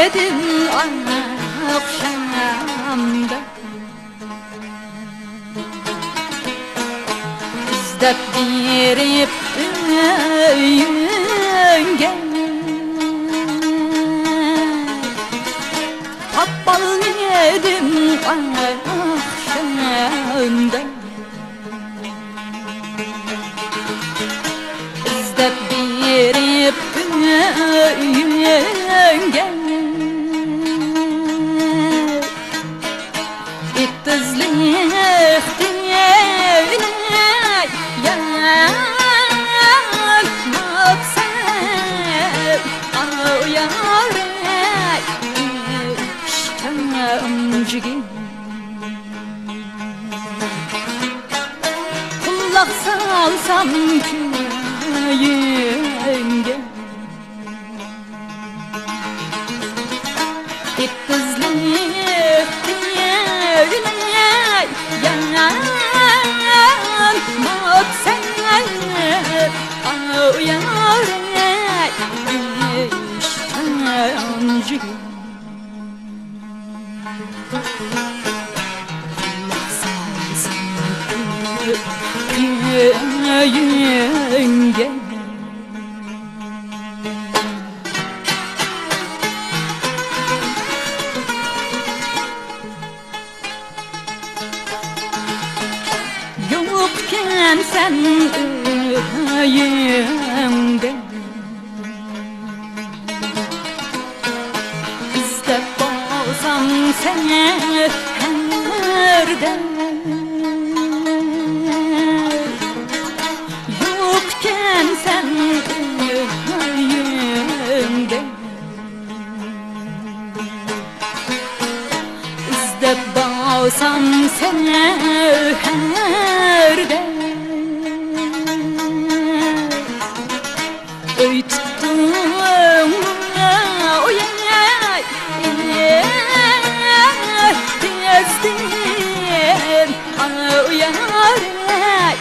yedim akşamda. İzdep girip öyünge Tabbal yedim akşamda. İzdep girip öyünge İttizlik diyene yanmak sen Av yarek işkemcigi Kulak salsam köyünge İttizlik diyene yanmak sen Av yarek işkemcigi Köyünge Yokken sen öyünde İstep olsam seni herden Yokken sen öyünde İzdep bağsam seni herden Öy tuttum Tezdim uyanarek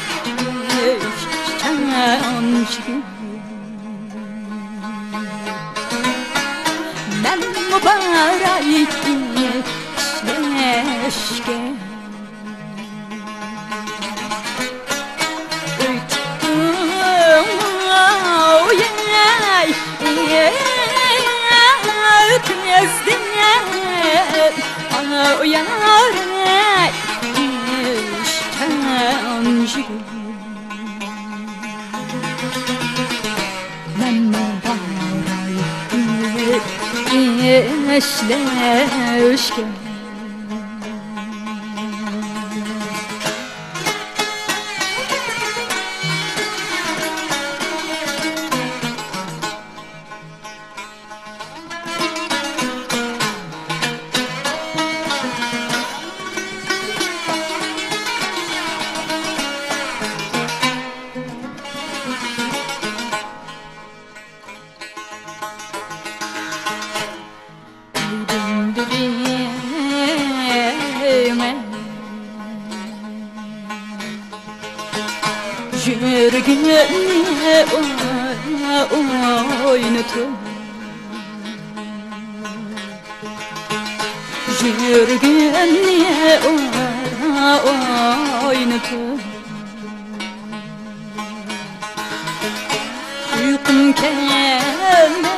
işkemcigi Ben mübarek işleşke Öy tuttum Tezdim uyanarek işkemcigi Ben mübarek işleşke Yürgünle oynatıp Yürgünle oynatıp Uykum gelme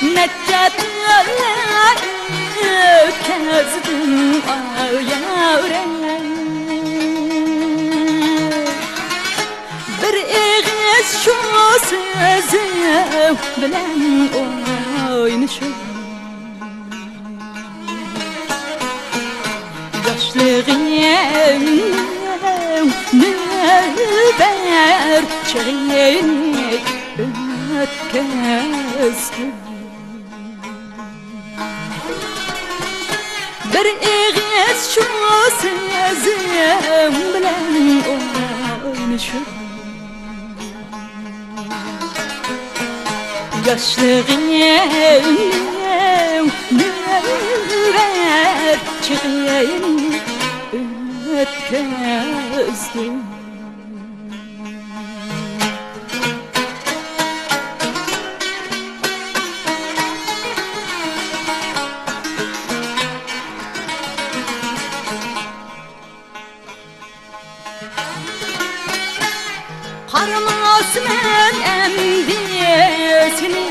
Necdetler ökezdim yavrum Bir ağız şu sözüm bilen oynayışım Yaşlığım nöber çiğni ötkezdim Bir ağız şu sözüm bilen oynayışım Yaşlığım nöber çiğni ötkezdim Qarmas men emdisini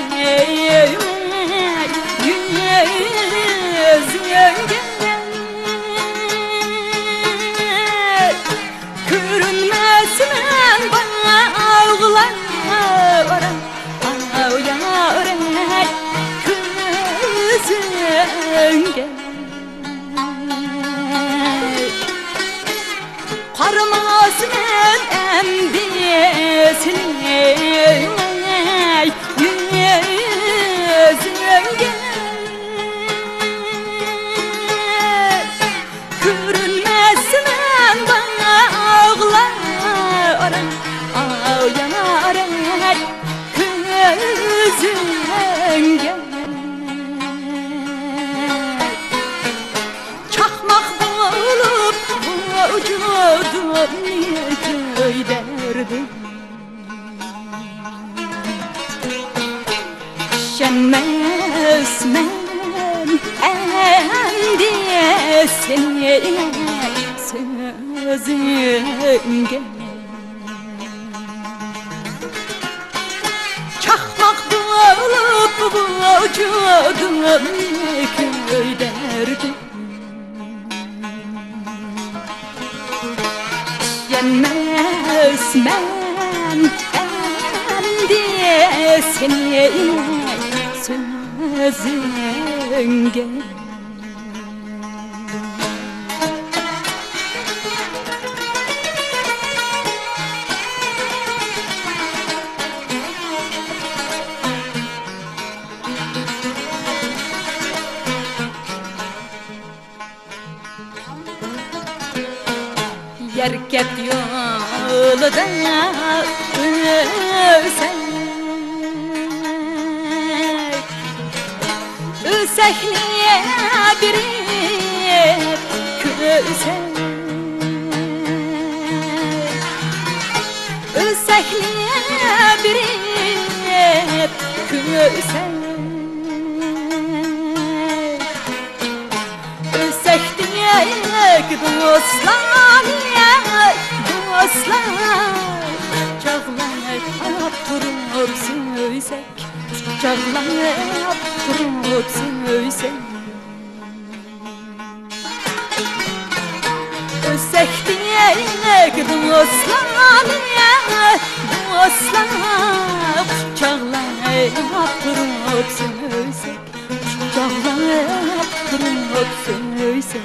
Görünmez men bağlar ağlar gözünge Qarmas men emdisini yüzünge Görünmez men bağlar ağlar gözünge Çakmak bulup vücudum köyderdim Şenmez men endisine sözünge Çakmak bulup vücudum köyderdim Yenmez men endisine sözünge Yerket yolda Ölsek niye biri küsek Ölsek niye biri küsek Ölsek diyek dostlar Çağlayıp durup söysek Çağlayıp durup söysek Ölsek diyek dostlar Çağlayıp durup söysek Çağlayıp durup söysek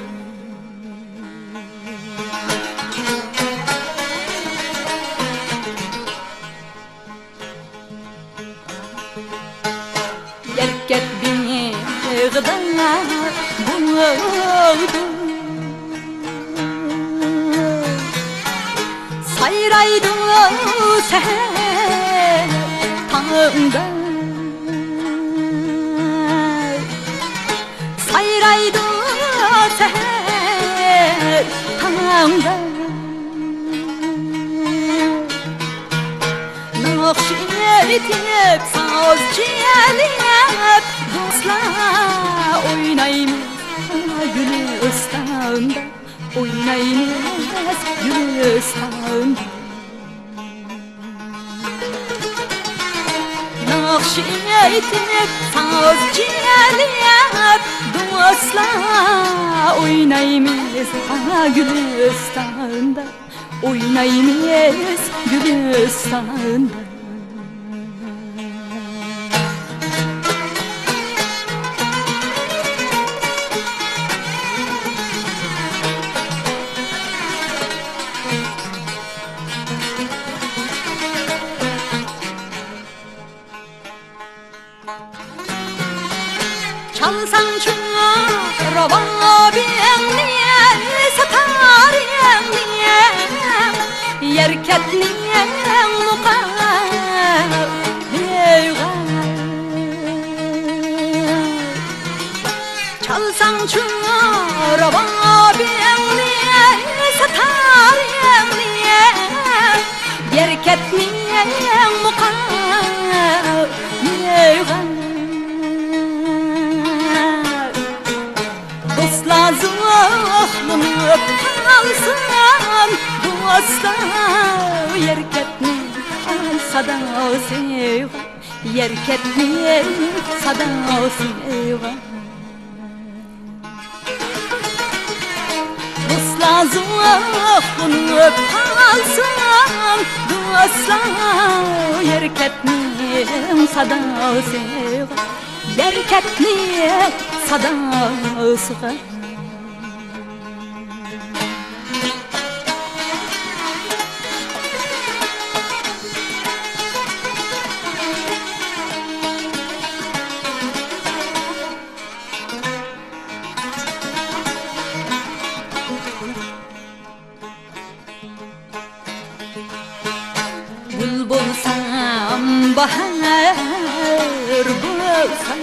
Yerket beni gıdana buldu Sayraydı seher tağında Sayraydı seher tağında Nakş etip saz çelip Dostlar oynayımız Gülistan'da Oynayımız Gülistan'da Nakş etip saz çelip Dostlar oynayımız Gülistan'da Oynayımız Gülistan'da Çalsan çorba niye satar niye Yerket niye muqar Çalsan çorba niye satar niye Yerket niye muqar Dostlar zıhlanıp kalsın Dostlar yerketni sadası yerketliğin sadası var. Dostlarını kalsın dostlar yerketliğin sadası var. Yerketliğin sadası var. Gül bulsam bahar bulsam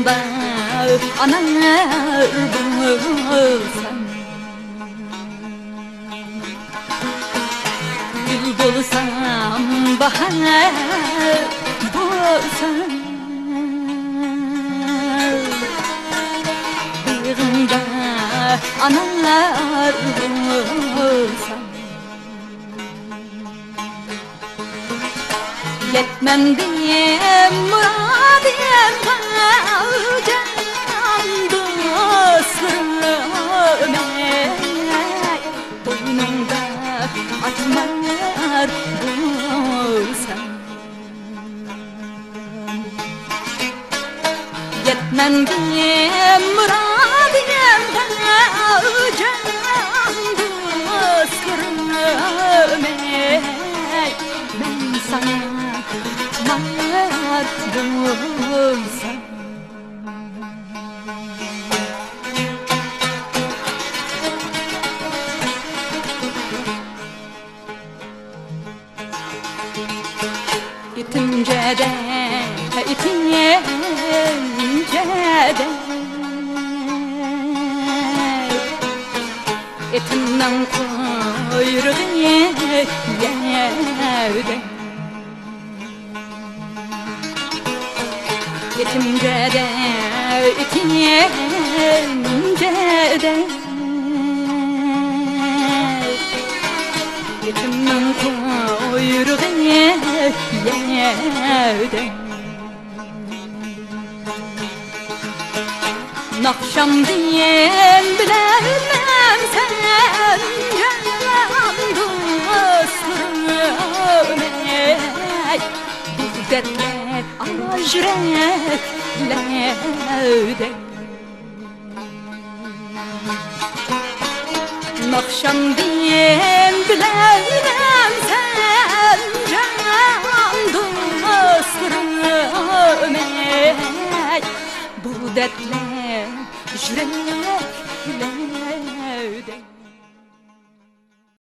Bağımda anar bulsam Gül bulsam bahar bulsam Bağımda anar bulsam Yetmem diye muradim can dostlarım boynumda atmar bulsam Yetmem diye muradim can dostlarım ben sana atmar bulsam İtince de etimden kuyruğu yerde Yetimce de Yetimden kuyruğu yerde Nakşam diyen bilemem sen can dostlarım Bu dertler ajretlerde Nakşam diyen bilemem sen can dostlarım Bu dertler ajretlerde